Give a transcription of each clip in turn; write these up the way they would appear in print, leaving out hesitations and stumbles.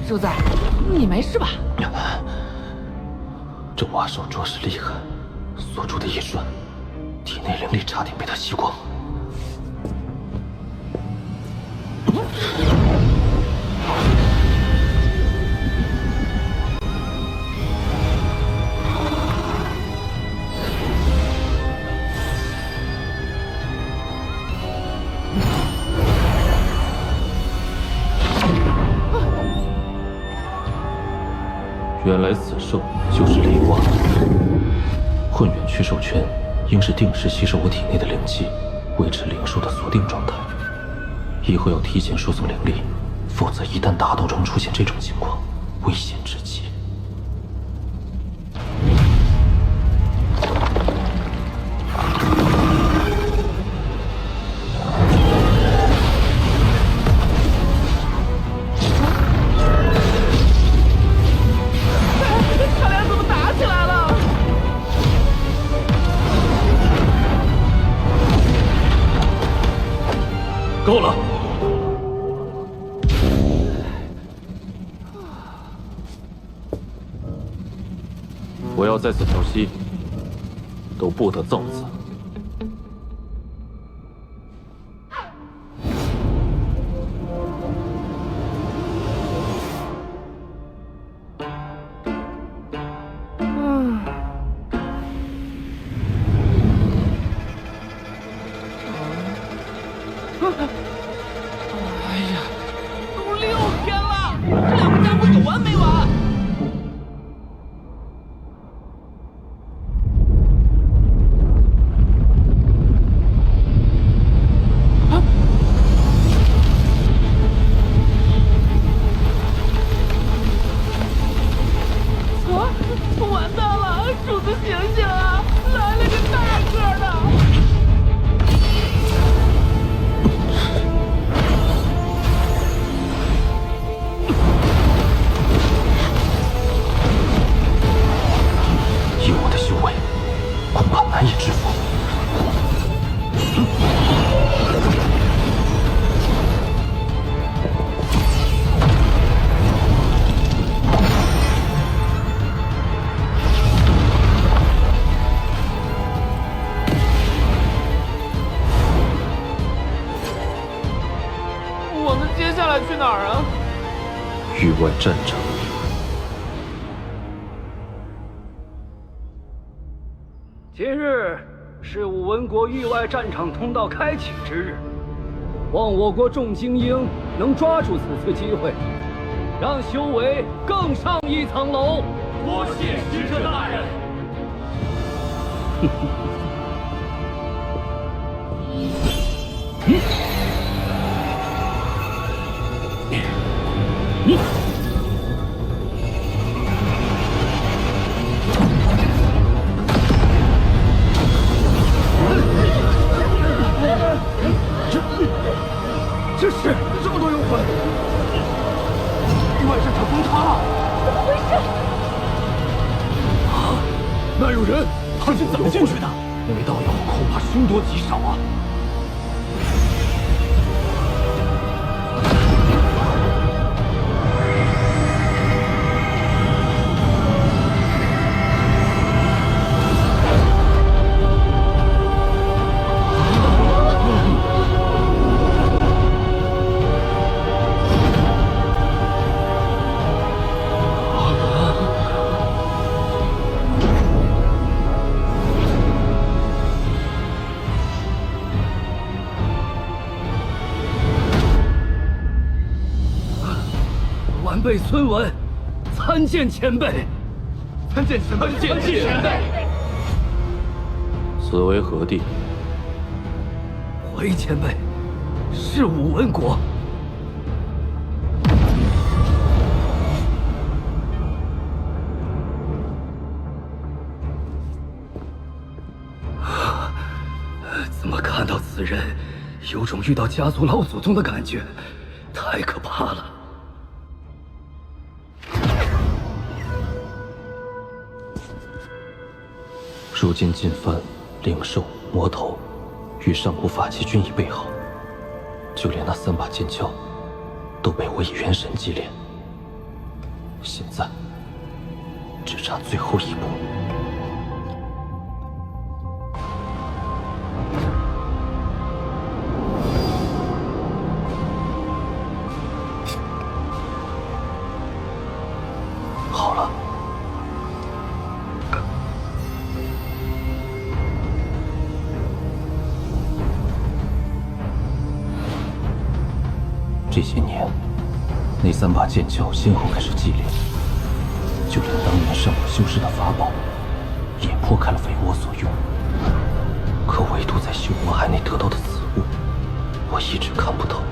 主子，你没事吧？这瓦手着实厉害，锁住的一瞬，体内灵力差点被他吸光。原来此兽就是雷光，混元驱兽圈应是定时吸收我体内的灵气，维持灵术的锁定状态。以后要提前输送灵力，否则一旦大斗中出现这种情况，危险至极。他俩怎么打起来了？够了！我要在此调息，都不得造次。哎呀，都6天了，这两个家伙有完没完？完蛋了，主子醒醒啊！来了个大个的！以我的修为，恐怕难以制服。我们接下来去哪儿啊？域外战场。今日是武文国域外战场通道开启之日，望我国众精英能抓住此次机会，让修为更上一层楼。多谢使者大人。这是这么多幽魂，域外战场崩塌了！怎么回事？那有人，他是怎么进去的？那位道友恐怕凶多吉少啊！晚辈孙文，参见前辈。参见前辈。参见前辈。此为何地？回前辈，是武文国。怎么看到此人，有种遇到家族老祖宗的感觉，太可怕了。如今进幡、灵兽、魔头与上古法器均已备好，就连那3把剑鞘都被我以元神祭炼，现在只差最后一步。好了，这些年，那3把剑鞘先后开始祭炼，就连当年上我修士的法宝，也破开了为我所用。可唯独在修魔海内得到的此物，我一直看不透。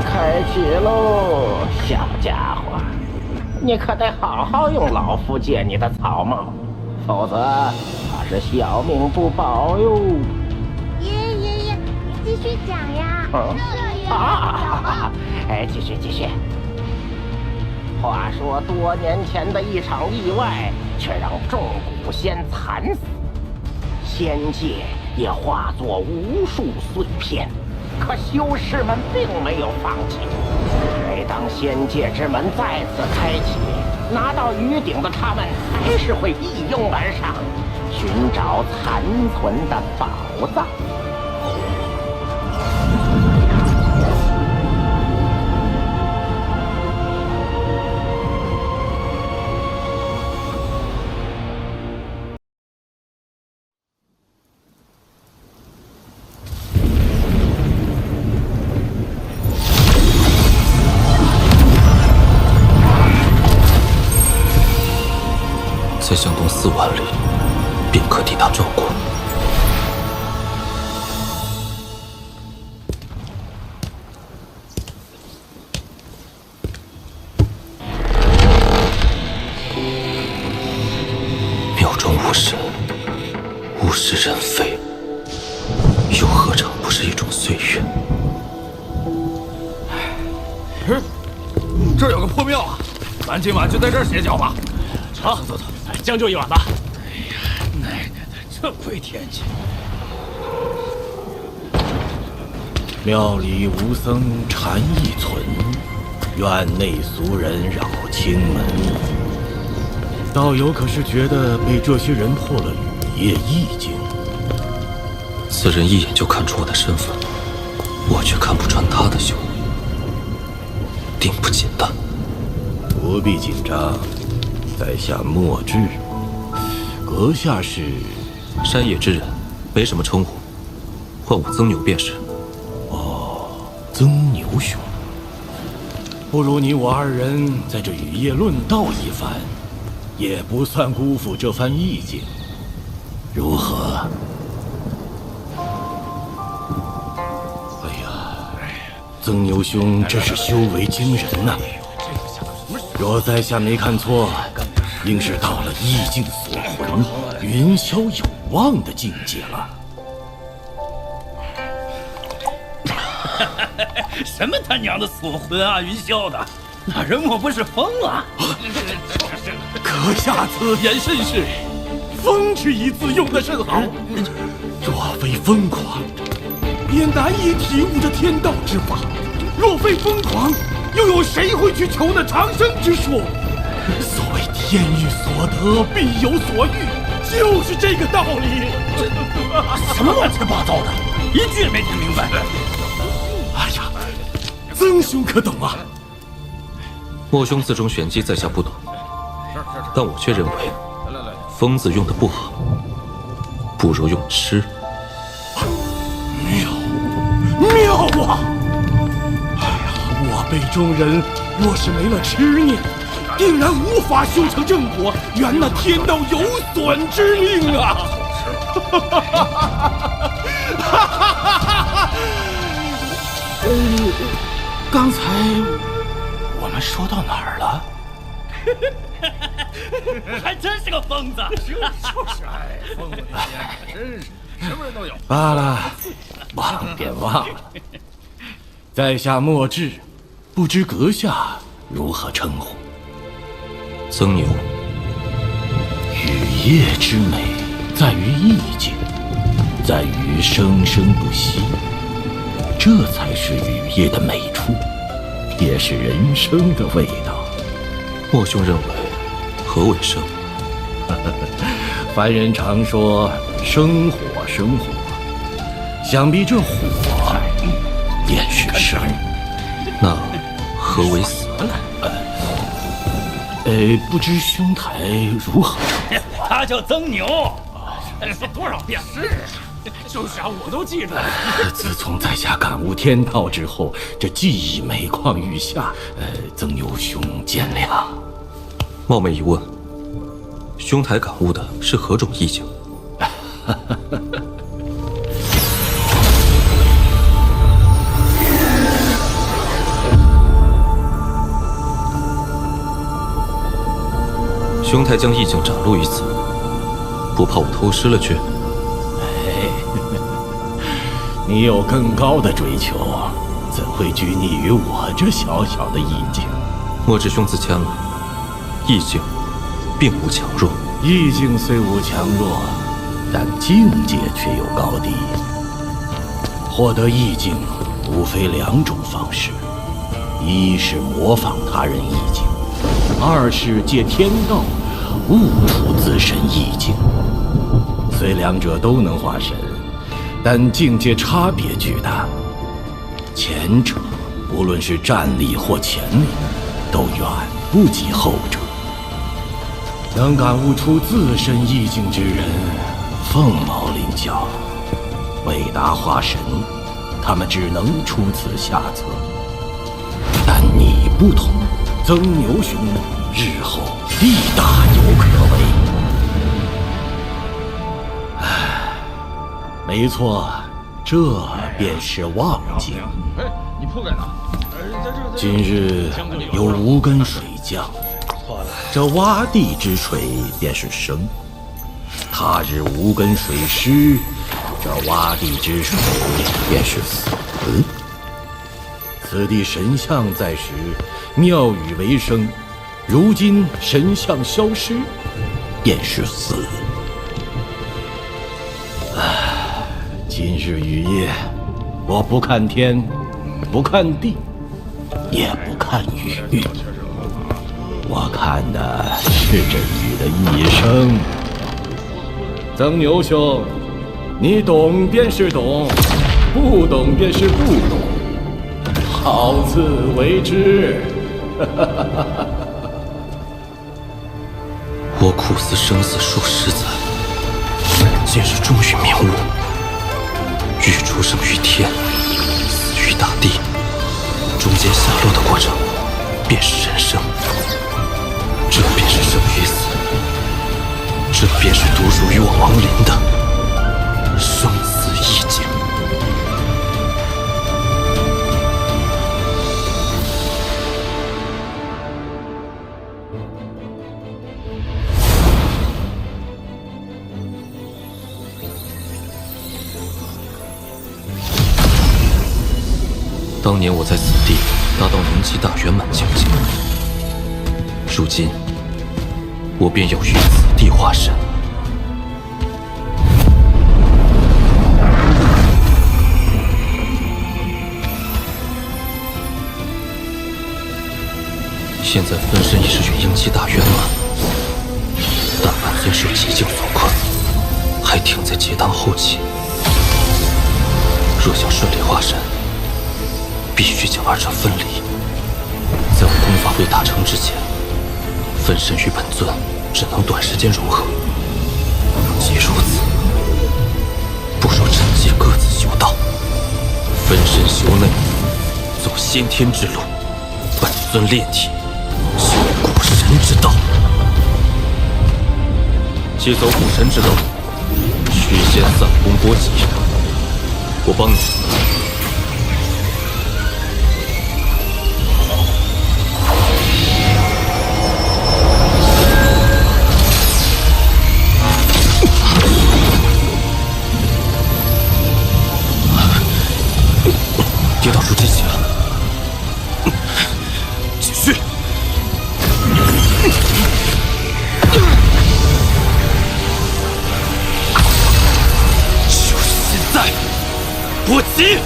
开启喽，小家伙，你可得好好用老夫借你的草帽，否则怕是小命不保哟。爷爷，你继续讲呀。继续。话说多年前的一场意外，却让众古仙惨死，仙界也化作无数碎片。可修士们并没有放弃。每当仙界之门再次开启，拿到鱼鼎的他们还是会一拥而上，寻找残存的宝藏。再向东4万里，便可抵达赵国。庙中无神，物是人非，又何尝不是一种岁月？这儿有个破庙啊，咱今晚就在这儿歇脚吧。走，将就一晚吧。哎呀，奶奶的，这鬼天气！庙里无僧禅意存，院内俗人扰清门。道友可是觉得被这些人破了雨夜意境？此人一眼就看出我的身份，我却看不穿他的修为，定不简单。不必紧张。在下墨志，阁下是山野之人，没什么称呼，唤我曾牛便是。哦，曾牛兄，不如你我2人在这雨夜论道一番，也不算辜负这番意境，如何？哎呀，曾牛兄真是修为惊人呐！若在下没看错，应是到了意境锁魂、云霄有望的境界了。什么他娘的锁魂啊，云霄的，那人莫不是疯了？阁下此言甚是，疯之一字用得甚好。若非疯狂，也难以体悟这天道之法；若非疯狂，又有谁会去求那长生之术？所谓天欲所得，必有所欲，就是这个道理。什么乱七八糟的，一句也没听明白。哎呀，曾兄可懂啊？莫兄字中玄机，在下不懂，但我却认为，疯字用的不好，不如用痴。妙啊！哎呀，我辈中人若是没了痴念，定然无法修成正果，圆那天道有损之命啊！刚才我们说到哪儿了？还真是个疯子，就是哎，疯疯癫癫，真是什么人都有。罢了，忘便忘了。在下墨志，不知阁下如何称呼？曾牛。雨夜之美，在于意境，在于生生不息，这才是雨夜的美处，也是人生的味道。莫兄认为何为生？凡人常说生火，生火，想必这火便是生。那何为死？不知兄台如何称呼？他叫曾牛，说多少遍是，就是啊，我都记住了。自从在下感悟天道之后，这记忆每况愈下。曾牛兄见谅。冒昧一问，兄台感悟的是何种意境？兄台将意境展露于此，不怕我偷师了去？你有更高的追求，怎会拘泥于我这小小的意境？莫知兄自谦了，意境并无强弱。意境虽无强弱，但境界却有高低。获得意境无非两种方式，一是模仿他人意境，二是借天道悟出自身意境。虽两者都能化神，但境界差别巨大。前者无论是战力或潜力，都远不及后者。能感悟出自身意境之人，凤毛麟角。为达化神，他们只能出此下策。但你不同，曾牛兄日后必大有可为。没错，这便是望境。哎，你铺盖哪？今日有无根水降，这洼地之水便是生；他日无根水湿，这洼地之水便是死。此地神像在时，庙宇为生；如今神像消失，便是死。今日雨夜，我不看天，不看地，也不看雨，我看的是这雨的一生。曾牛兄，你懂便是懂，不懂便是不懂，好自为之。我苦思生死数十载，今日终于明悟。欲出生于天，死于大地，中间下落的过程便是人生。这便是生与死，这便是独属于我亡灵的生死意境。当年我在此地达到灵气大圆满境界，如今我便要于此地化神。现在分身已是元婴期大圆满，但凡尊受极境所困，还停在结当后期。若想顺利化神，必须将二者分离，在我功法未达成之前，分身与本尊只能短时间融合。既如此，不如趁机各自修道，分身修内，走先天之路；本尊炼体，修古神之道。既走古神之道，需曲线散功波及，我帮你。跌倒处积起了，继续。就是现在，波及！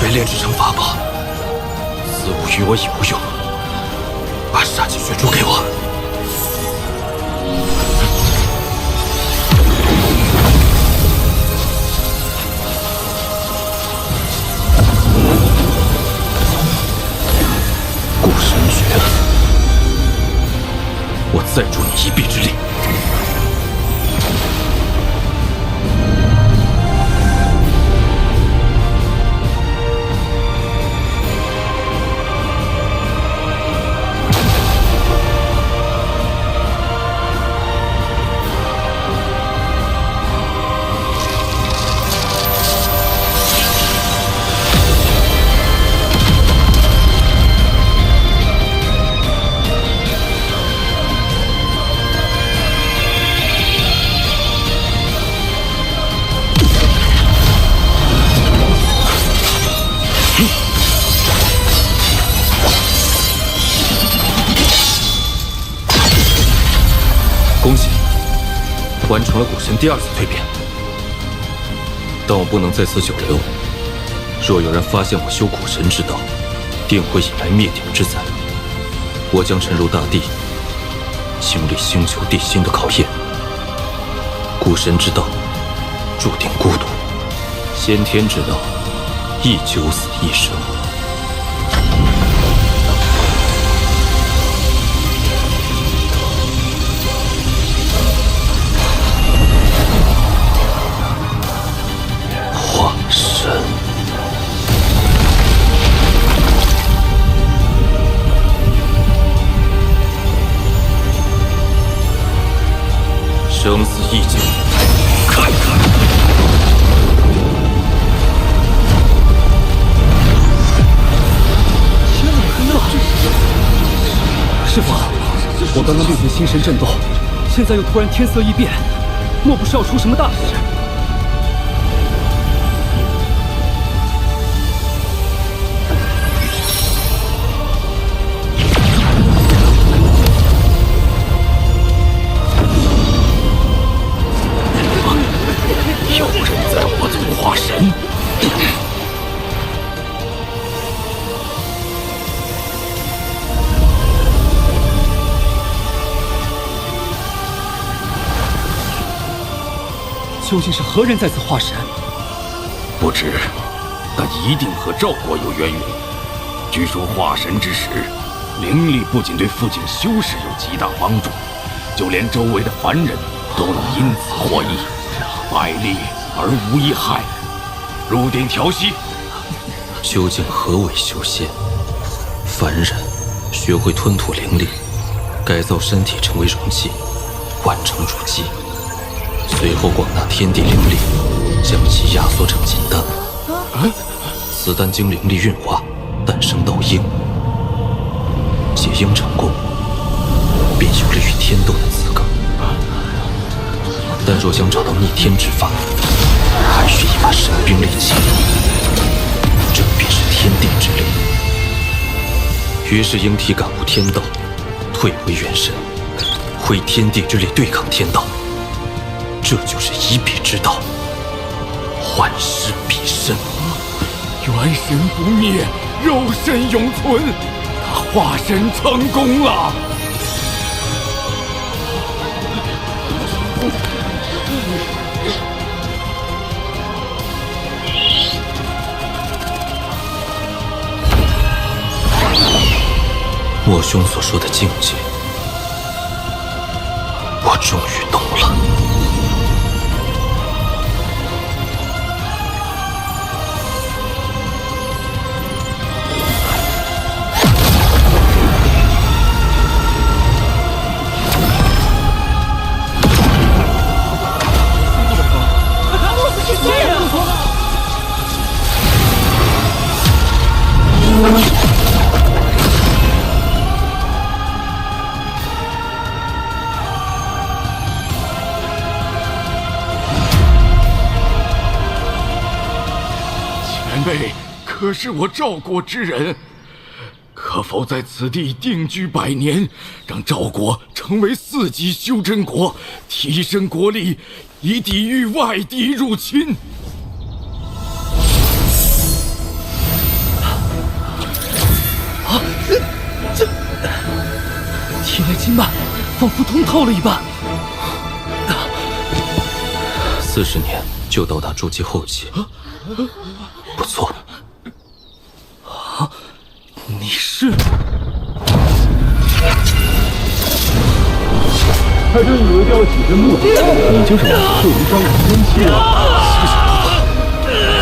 被炼制成法宝，似乎于我已无用。把杀气血珠给我。固神诀，我再助你一臂之力。恭喜，完成了古神第2次蜕变。但我不能在此久留，若有人发现我修古神之道，定会引来灭顶之灾。我将沉入大地，经历星球地心的考验。古神之道，注定孤独；先天之道，亦九死一生。化神。生死一境，看看。师父，我刚刚略觉心神震动，现在又突然天色异变，莫不是要出什么大事？有人在我族化神。究竟是何人在此化神？不知，但一定和赵国有渊源。据说化神之时，灵力不仅对附近修士有极大帮助，就连周围的凡人都能因此获益，百利而无一害。入定调息。究竟何为修仙？凡人学会吞吐灵力，改造身体成为容器，完成主机。随后广纳天地灵力，将其压缩成金丹。此丹经灵力运化，诞生道婴。解婴成功，便有了与天斗的资格。但若想找到逆天之法，还需一把神兵利器，这便是天地之力。于是婴体感悟天道，退回元神，挥天地之力对抗天道。这就是以彼之道，幻师彼身。元神不灭，肉身永存。他化神成功了。莫兄所说的境界，我终于懂了。前辈可是我赵国之人，可否在此地定居100年，让赵国成为4级修真国，提升国力，以抵御外敌入侵？体内经脉仿佛通透了一般。40年就到达筑基后期，不错。你是？他真以为雕起真木，你就是我受伤的天气了。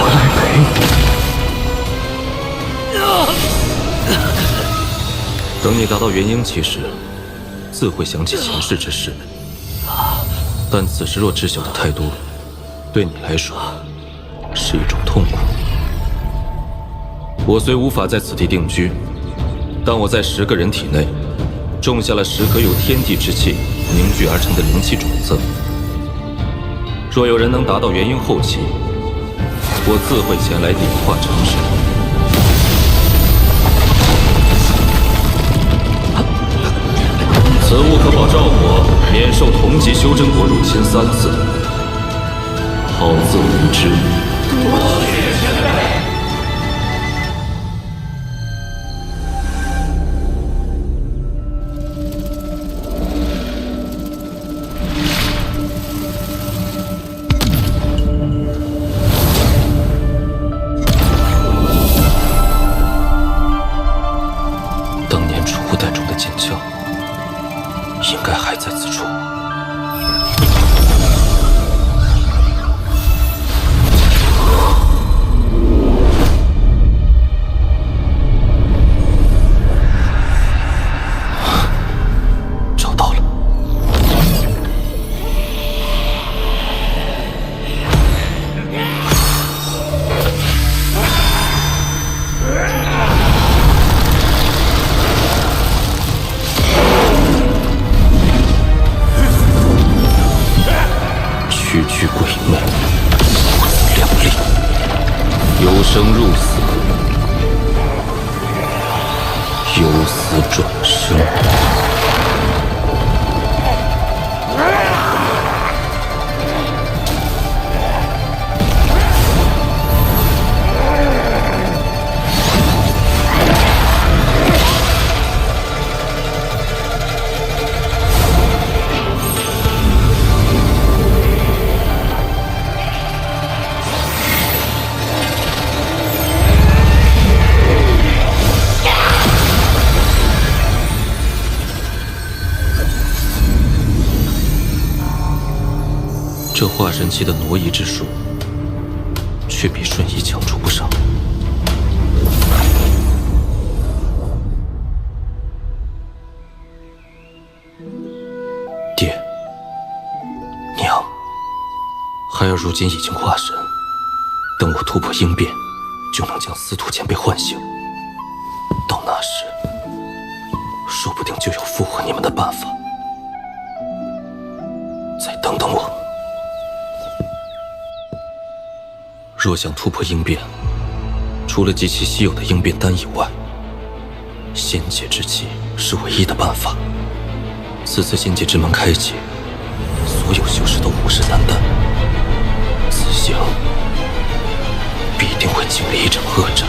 我来陪你。等你达到元婴期时，自会想起前世之事。但此时若知晓的太多，对你来说是一种痛苦。我虽无法在此地定居，但我在10个人体内种下了10颗有天地之气凝聚而成的灵气种子。若有人能达到元婴后期，我自会前来点化成事。此物可保赵国免受同级修真国入侵3次，好自为之。多谢前辈。当年储物袋中的金枪，应该还在此处。找到了。区区鬼魅，不自量力，由生入死，由死转生。这化神期的挪移之术，却比瞬移强出不少。爹，娘，孩儿如今已经化神，等我突破应变，就能将司徒前辈唤醒。到那时，说不定就有复活你们的办法。再等等我。若想突破应变，除了极其稀有的应变丹以外，仙界之气是唯一的办法。此次仙界之门开启，所有修士都虎视眈眈，此行必定会经历一场恶战。